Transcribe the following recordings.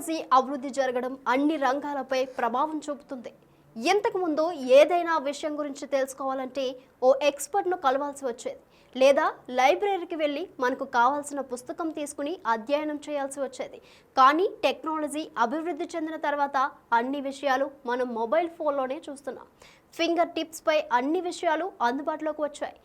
Technology అభివృద్ధి జరగడం అన్ని రంగాలపై ప్రభావం చూపుతుంది. ఇంతకు ముందు ఏదైనా విషయం గురించి తెలుసుకోవాలంటే ఓ ఎక్స్పర్ట్ను కలవాల్సి వచ్చేది, లేదా లైబ్రరీకి వెళ్ళి మనకు కావాల్సిన పుస్తకం తీసుకుని అధ్యయనం చేయాల్సి వచ్చేది. కానీ టెక్నాలజీ అభివృద్ధి చెందిన తర్వాత అన్ని విషయాలు మనం మొబైల్ ఫోన్లోనే చూస్తున్నాం. ఫింగర్ టిప్స్పై అన్ని విషయాలు అందుబాటులోకి వచ్చాయి.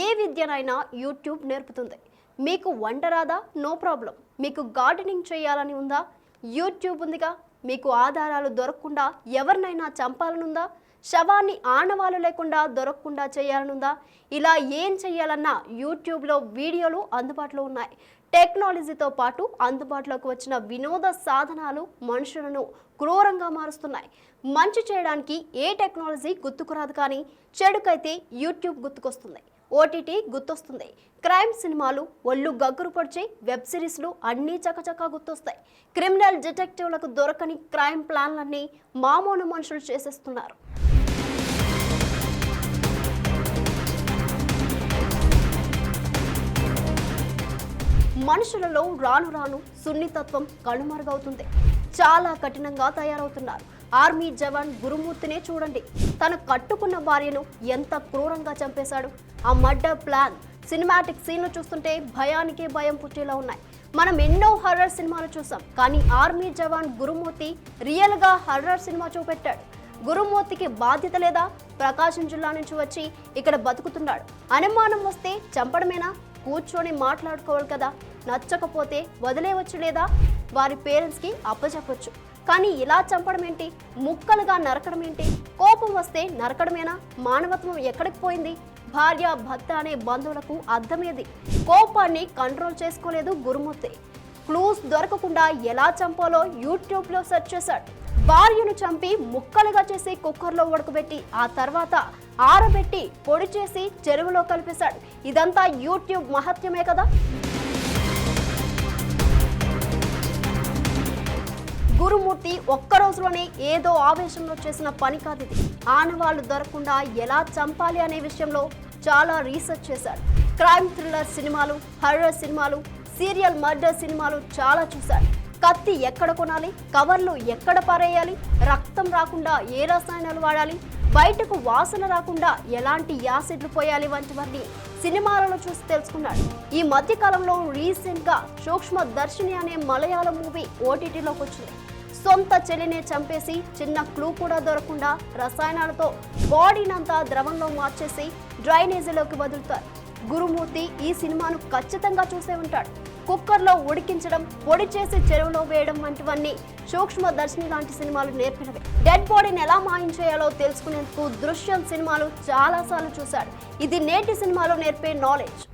ఏ విద్యనైనా యూట్యూబ్ నేర్పుతుంది. మీకు వంట రాదా? No problem. మీకు గార్డెనింగ్ చేయాలని ఉందా? యూట్యూబ్ ఉందిగా. మీకు ఆధారాలు దొరకకుండా ఎవరినైనా చంపాలనుందా? శవాన్ని ఆనవాలు లేకుండా దొరకకుండా చేయాలనుందా? ఇలా ఏం చేయాలన్నా యూట్యూబ్లో వీడియోలు అందుబాటులో ఉన్నాయి. టెక్నాలజీతో పాటు అందుబాటులోకి వచ్చిన వినోద సాధనాలు మనుషులను క్రూరంగా మారుస్తున్నాయి. మంచి చేయడానికి ఏ టెక్నాలజీ గుర్తుకురాదు, కానీ చెడుకైతే యూట్యూబ్ గుర్తుకొస్తుంది, ఓటీటీ గుర్తొస్తుంది. క్రైమ్ సినిమాలు, ఒళ్ళు గగ్గురు పొడిచే వెబ్ సిరీస్లు అన్నీ చకచకా గుర్తొస్తాయి. క్రిమినల్ డిటెక్టివ్లకు దొరకని క్రైమ్ ప్లాన్లన్నీ మామూలు మనుషులు చేసేస్తున్నారు. మనుషులలో రాను రాను సున్నితత్వం కనుమరుగవుతుంది. చాలా కఠినంగా తయారవుతున్నారు. ఆర్మీ జవాన్ గురుమూర్తినే చూడండి. తను కట్టుకున్న భార్యను ఎంత క్రూరంగా చంపేశాడు. ఆ మర్డర్ ప్లాన్, సినిమాటిక్ సీన్లు చూస్తుంటే భయానికే భయం పుట్టేలా ఉన్నాయి. మనం ఎన్నో హర్రర్ సినిమాలు చూసాం, కానీ ఆర్మీ జవాన్ గురుమూర్తి రియల్గా హర్రర్ సినిమా చూపెట్టాడు. గురుమూర్తికి బాధ్యత లేదా? ప్రకాశం జిల్లా నుంచి వచ్చి ఇక్కడ బతుకుతున్నాడు. అనుమానం వస్తే చంపడమేనా? కూర్చొని మాట్లాడుకోవాలి కదా. నచ్చకపోతే వదిలేవచ్చు, లేదా వారి పేరెంట్స్కి అప్పచెప్పొచ్చు. కానీ ఇలా చంపడం ఏంటి? ముక్కలుగా నరకడం ఏంటి? కోపం వస్తే నరకడమేనా? మానవత్వం ఎక్కడికి పోయింది? భార్య భర్త అనే బంధువులకు అర్థమేది? కోపాన్ని కంట్రోల్ చేసుకోలేదు గురుమూర్తి. క్లూస్ దొరకకుండా ఎలా చంపాలో యూట్యూబ్లో సెర్చ్ చేశాడు. భార్యను చంపి ముక్కలుగా చేసి కుక్కర్లో ఉడకబెట్టి ఆ తర్వాత ఆరబెట్టి పొడి చేసి చెరువులో కలిపేశాడు. ఇదంతా యూట్యూబ్ మహత్యమే కదా. గురుమూర్తి ఒక్క రోజులోనే ఏదో ఆవేశంలో చేసిన పని కాదు ఇది. ఆనవాళ్లు దొరకకుండా ఎలా చంపాలి అనే విషయంలో చాలా రీసెర్చ్ చేశాడు. క్రైమ్ థ్రిల్లర్ సినిమాలు, హర్రర్ సినిమాలు, సీరియల్ మర్డర్ సినిమాలు చాలా చూశాడు. కత్తి ఎక్కడ కొనాలి, కవర్లు ఎక్కడ పారేయాలి, రక్తం రాకుండా ఏ రసాయనాలు వాడాలి, బయటకు వాసన రాకుండా ఎలాంటి యాసిడ్లు పోయాలి వంటివన్నీ సినిమాలలో చూసి తెలుసుకున్నాడు. ఈ మధ్య కాలంలో రీసెంట్గా సూక్ష్మదర్శిని అనే మలయాళం మూవీ ఓటీటీలోకి వచ్చింది. సొంత చెల్లినే చంపేసి చిన్న క్లూ కూడా దొరకకుండా రసాయనాలతో బాడీనంతా ద్రవంలో మార్చేసి డ్రైనేజీలోకి వదులుతారు. గురుమూర్తి ఈ సినిమాను ఖచ్చితంగా చూసే ఉంటాడు. కుక్కర్లో ఉడికించడం, పొడి చేసి చెరువులో వేయడం వంటివన్నీ సూక్ష్మదర్శిని లాంటి సినిమాలు నేర్పినవే. డెడ్ బాడీని ఎలా మాయం చేయాలో తెలుసుకునేందుకు దృశ్యం సినిమాలు చాలాసార్లు చూశాడు. ఇది నేటి సినిమాలో నేర్పే నాలెడ్జ్.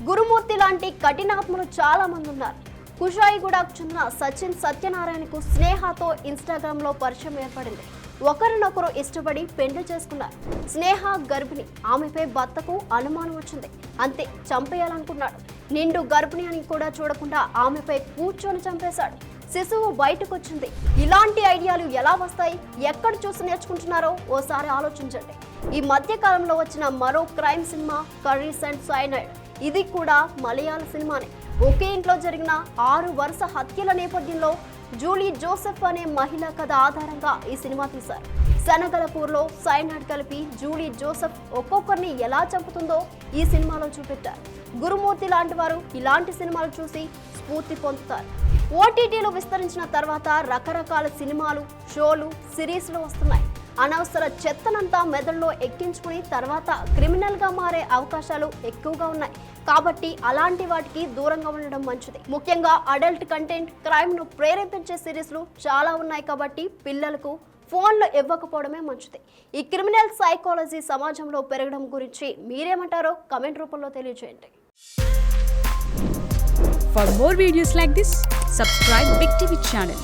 గురుమూర్తి లాంటి కఠినాత్మలు చాలా మంది ఉన్నారు. కుషాయిగూడకు చెందిన సచిన్ సత్యనారాయణకు స్నేహతో ఇన్స్టాగ్రామ్లో పరిచయం ఏర్పడింది. ఒకరినొకరు ఇష్టపడి పెళ్లి చేసుకున్నారు. స్నేహ గర్భిణి. ఆమెపై భర్తకు అనుమానం వచ్చింది. అంతే, చంపేయాలనుకున్నాడు. నిండు గర్భిణి అని కూడా చూడకుండా ఆమెపై కూర్చొని చంపేశాడు. శిశువు బయటకు వచ్చింది. ఇలాంటి ఐడియాలు ఎలా వస్తాయి? ఎక్కడ చూసి నేర్చుకుంటున్నారో ఓసారి ఆలోచించండి. ఈ మధ్య కాలంలో వచ్చిన మరో crime cinema curries and cyanide. ఇది కూడా మలయాళ సినిమానే. ఒకే ఇంట్లో జరిగిన 6 వరుస హత్యల నేపథ్యంలో జూలీ జోసెఫ్ అనే మహిళ కథ ఆధారంగా ఈ సినిమా తీశారు. శనగలపూర్లో సైనైడ్ కలిపి జూలీ జోసెఫ్ ఒక్కొక్కరిని ఎలా చంపుతుందో ఈ సినిమాలో చూపెట్టారు. గురుమూర్తి లాంటి వారు ఇలాంటి సినిమాలు చూసి స్ఫూర్తి పొందుతారు. ఓటీటీలో విస్తరించిన తర్వాత రకరకాల సినిమాలు, షోలు, సిరీస్లు వస్తున్నాయి. అనవసర చెత్తనంతా మెదడులో ఎక్కించుకుని తర్వాత క్రిమినల్గా మారే అవకాశాలు ఎక్కువగా ఉన్నాయి. కాబట్టి అలాంటి వాటికి దూరంగా ఉండడం మంచిది. ముఖ్యంగా అడల్ట్ కంటెంట్, క్రైమ్ను ప్రేరేపించే సిరీస్లు చాలా ఉన్నాయి. కాబట్టి పిల్లలకు ఫోన్లు ఇవ్వకపోవడమే మంచిది. ఈ క్రిమినల్ సైకాలజీ సమాజంలో పెరగడం గురించి మీరేమంటారో కమెంట్ రూపంలో తెలియజేయండి. For more videos like this, subscribe Big TV channel.